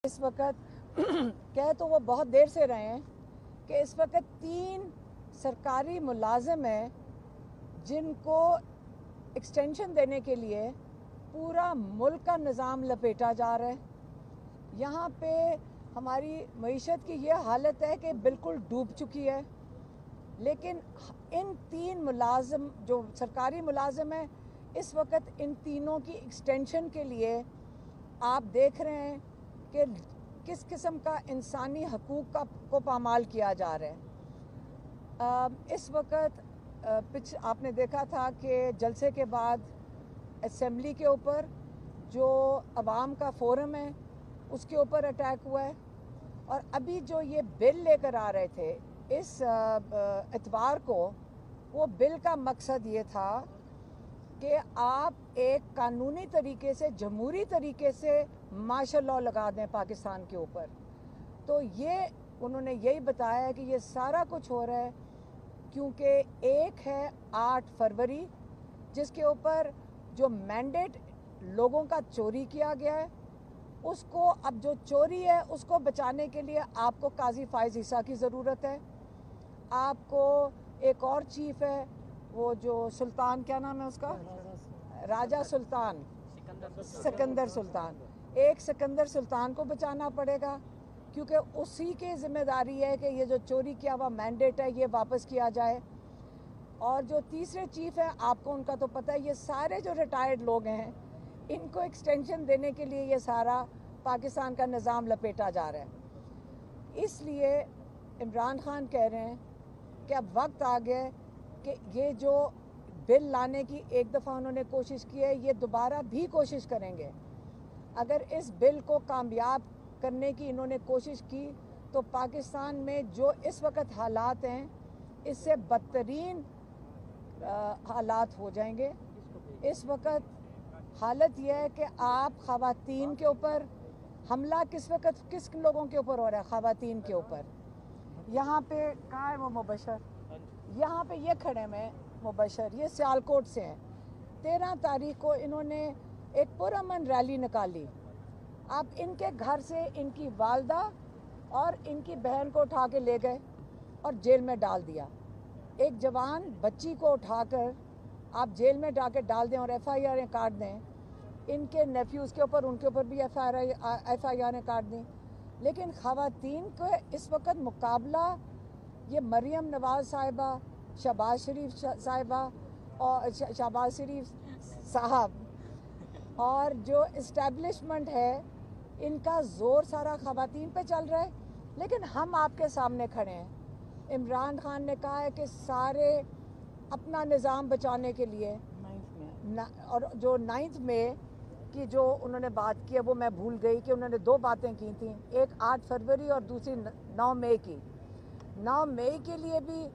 इस वक्त कह तो वो बहुत देर से रहे हैं कि इस वक्त 3 सरकारी मुलाजिम हैं जिनको एक्सटेंशन देने के लिए पूरा मुल्क का निज़ाम लपेटा जा रहा है। यहाँ पे हमारी मईशत की ये हालत है कि बिल्कुल डूब चुकी है, लेकिन इन 3 मुलाजिम जो सरकारी मुलाजिम हैं, इस वक्त इन तीनों की एक्सटेंशन के लिए आप देख रहे हैं कि किस किस्म का इंसानी हकूक़ को पामाल किया जा रहा है। इस वक्त आपने देखा था कि जलसे के बाद असेंबली के ऊपर जो अवाम का फोरम है उसके ऊपर अटैक हुआ है, और अभी जो ये बिल लेकर आ रहे थे इस इतवार को, वो बिल का मकसद ये था कि आप एक कानूनी तरीके से, जमहूरी तरीके से मार्शल लॉ लगा दें पाकिस्तान के ऊपर। तो ये उन्होंने यही बताया कि ये सारा कुछ हो रहा है क्योंकि एक है 8 फरवरी जिसके ऊपर जो मैंडेट लोगों का चोरी किया गया है, उसको अब जो चोरी है उसको बचाने के लिए आपको काजी फायज ईसा की ज़रूरत है। आपको एक और चीफ है, वो जो सुल्तान, क्या नाम है उसका, राजा सुल्तान, सिकंदर सुल्तान, एक सिकंदर सुल्तान को बचाना पड़ेगा क्योंकि उसी की जिम्मेदारी है कि ये जो चोरी किया हुआ मैंडेट है ये वापस किया जाए। और जो तीसरे चीफ है, आपको उनका तो पता है, ये सारे जो रिटायर्ड लोग हैं इनको एक्सटेंशन देने के लिए ये सारा पाकिस्तान का निज़ाम लपेटा जा रहा है। इसलिए इमरान खान कह रहे हैं कि अब वक्त आ गया है कि ये जो बिल लाने की एक दफ़ा उन्होंने कोशिश की है, ये दोबारा भी कोशिश करेंगे। अगर इस बिल को कामयाब करने की इन्होंने कोशिश की तो पाकिस्तान में जो इस वक्त हालात हैं इससे बदतरीन हालात हो जाएंगे। इस वक्त हालत यह है कि आप ख़वातीन के ऊपर हमला किस वक्त किस लोगों के ऊपर हो रहा है, ख़वातीन के ऊपर। यहाँ पे कहाँ है वो मुबशर, यहाँ पे ये खड़े में मुबशर, ये सियालकोट से हैं। 13 तारीख को इन्होंने एक पुरअमन रैली निकाली। आप इनके घर से इनकी वालदा और इनकी बहन को उठा के ले गए और जेल में डाल दिया। एक जवान बच्ची को उठाकर आप जेल में डाल दें और FIR काट दें। इनके नेफ्यूज़ के ऊपर, उनके ऊपर भी FIR काट दें। लेकिन ख़वातीन को इस वक्त मुकाबला ये मरियम नवाज़ साहिबा, शहबाज शरीफ साहिबा और शहबाज शरीफ साहब और जो इस्टेब्लिशमेंट है, इनका ज़ोर सारा ख़वातीन पे चल रहा है। लेकिन हम आपके सामने खड़े हैं। इमरान खान ने कहा है कि सारे अपना निज़ाम बचाने के लिए और जो 9 मई की जो उन्होंने बात की है वो मैं भूल गई कि उन्होंने 2 बातें की थी, एक 8 फरवरी और दूसरी 9 मई की। 9 मई के लिए भी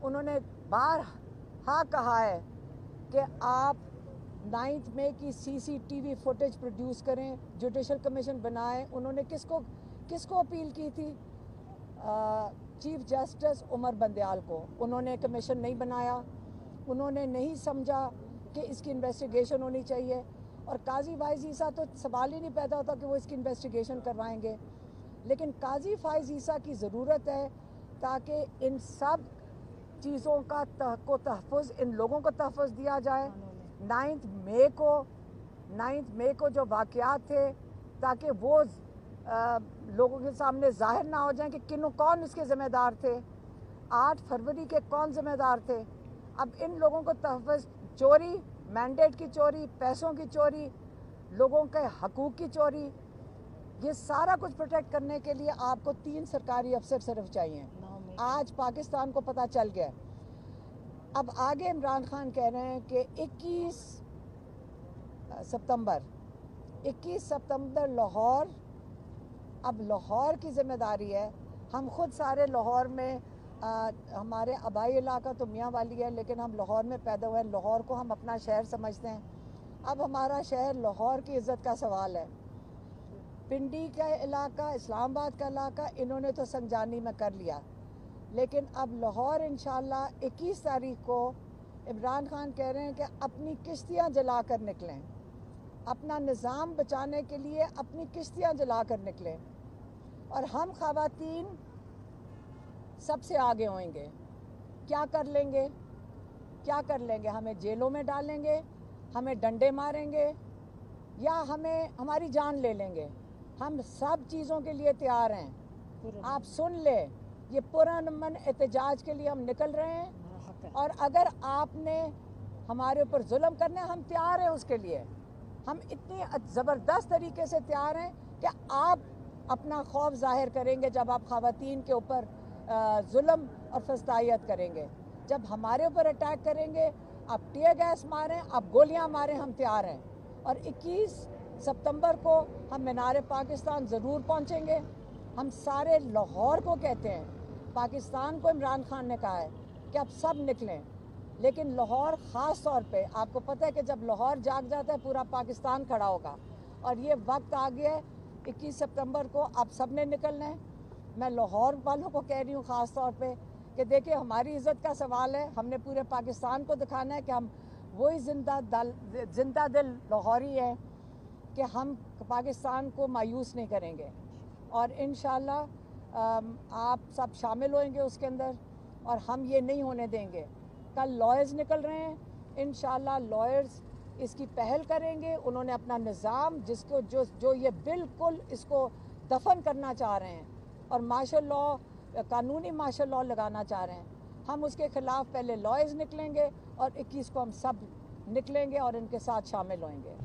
उन्होंने बारहा कहा है कि आप 9 मई की CCTV फुटेज प्रोड्यूस करें, जुडिशल कमीशन बनाएं। उन्होंने किसको अपील की थी? चीफ जस्टिस उमर बंदयाल को। उन्होंने कमीशन नहीं बनाया, उन्होंने नहीं समझा कि इसकी इन्वेस्टिगेशन होनी चाहिए, और काजी फायज ईसा तो सवाल ही नहीं पैदा होता कि वो इसकी इन्वेस्टिगेशन करवाएंगे। लेकिन काजी फायज ईसा की ज़रूरत है ताकि इन सब चीज़ों का तहफ़्फ़ुज़, इन लोगों को तहफ़्फ़ुज़ दिया जाए। 9 मई को जो वाक़यात थे, ताकि वो लोगों के सामने ज़ाहिर ना हो जाए कि कौन इसके ज़िम्मेदार थे, 8 फरवरी के कौन ज़िम्मेदार थे। अब इन लोगों को तहफ़्फ़ुज़, चोरी, मैंडेट की चोरी, पैसों की चोरी, लोगों के हकूक़ की चोरी, ये सारा कुछ प्रोटेक्ट करने के लिए आपको 3 सरकारी अफसर सिर्फ चाहिए। आज पाकिस्तान को पता चल गया। अब आगे इमरान खान कह रहे हैं कि 21 सितंबर लाहौर, अब लाहौर की ज़िम्मेदारी है। हम खुद सारे लाहौर में हमारे आबाई इलाका तो मियाँ वाली है, लेकिन हम लाहौर में पैदा हुए हैं, लाहौर को हम अपना शहर समझते हैं। अब हमारा शहर लाहौर की इज़्ज़त का सवाल है। पिंडी का इलाका, इस्लामाबाद का इलाका इन्होंने तो संजानी में कर लिया, लेकिन अब लाहौर इंशाल्लाह 21 तारीख को इमरान खान कह रहे हैं कि अपनी किश्तियाँ जला कर निकलें, अपना निज़ाम बचाने के लिए अपनी किश्तियाँ जला कर निकलें। اور ہم خواتین سب سے آگے ہوئیں گے. کیا کر لیں گے؟ کیا کر لیں گے؟ ہمیں جیلوں میں ڈالیں گے، ہمیں ڈنڈے ماریں گے، یا ہماری جان لے لیں گے. ہم سب چیزوں کے لیے تیار ہیں. آپ سن لیں، یہ پرامن احتجاج کے لیے ہم نکل رہے ہیں. اور اگر آپ نے ہمارے اوپر ظلم کرنا ہے، ہم تیار ہیں اس کے لیے. ہم اتنی زبردست طریقے سے تیار ہیں کہ آپ اپنا خوف ظاہر کریں گے جب آپ خواتین کے اوپر ظلم اور فسادیت کریں گے. جب ہمارے اوپر اٹیک کریں گے، آپ ٹیئر گیس ماریں، آپ گولیاں ماریں، ہم تیار ہیں. اور 21 ستمبر کو ہم مینار پاکستان ضرور پہنچیں گے. ہم سارے لاہور کو کہتے ہیں، پاکستان کو عمران خان نے کہا ہے کہ آپ سب نکلیں، لیکن لاہور خاص طور پہ آپ کو پتہ ہے کہ جب لاہور جاگ جاتا ہے پورا پاکستان کھڑا ہوگا. اور یہ وقت آ گیا ہے 21 ستمبر کو آپ سب نے نکلنا ہے. میں لاہور والوں کو کہہ رہی ہوں خاص طور پہ کہ دیکھیں، ہماری عزت کا سوال ہے. ہم نے پورے پاکستان کو دکھانا ہے کہ ہم وہی زندہ دل لاہوری ہیں کہ ہم پاکستان کو مایوس نہیں کریں گے. اور انشاءاللہ آپ سب شامل ہوئیں گے اس کے اندر، اور ہم یہ نہیں ہونے دیں گے. کل لائرز نکل رہے ہیں، انشاءاللہ لائرز اس کی پہل کریں گے. انہوں نے اپنا نظام جو یہ بالکل اس کو دفن کرنا چاہ رہے ہیں اور مارشل لاء، قانونی مارشل لاء لگانا چاہ رہے ہیں، ہم اس کے خلاف پہلے لائرز نکلیں گے اور 21 کو ہم سب نکلیں گے اور ان کے ساتھ شامل ہوئیں گے.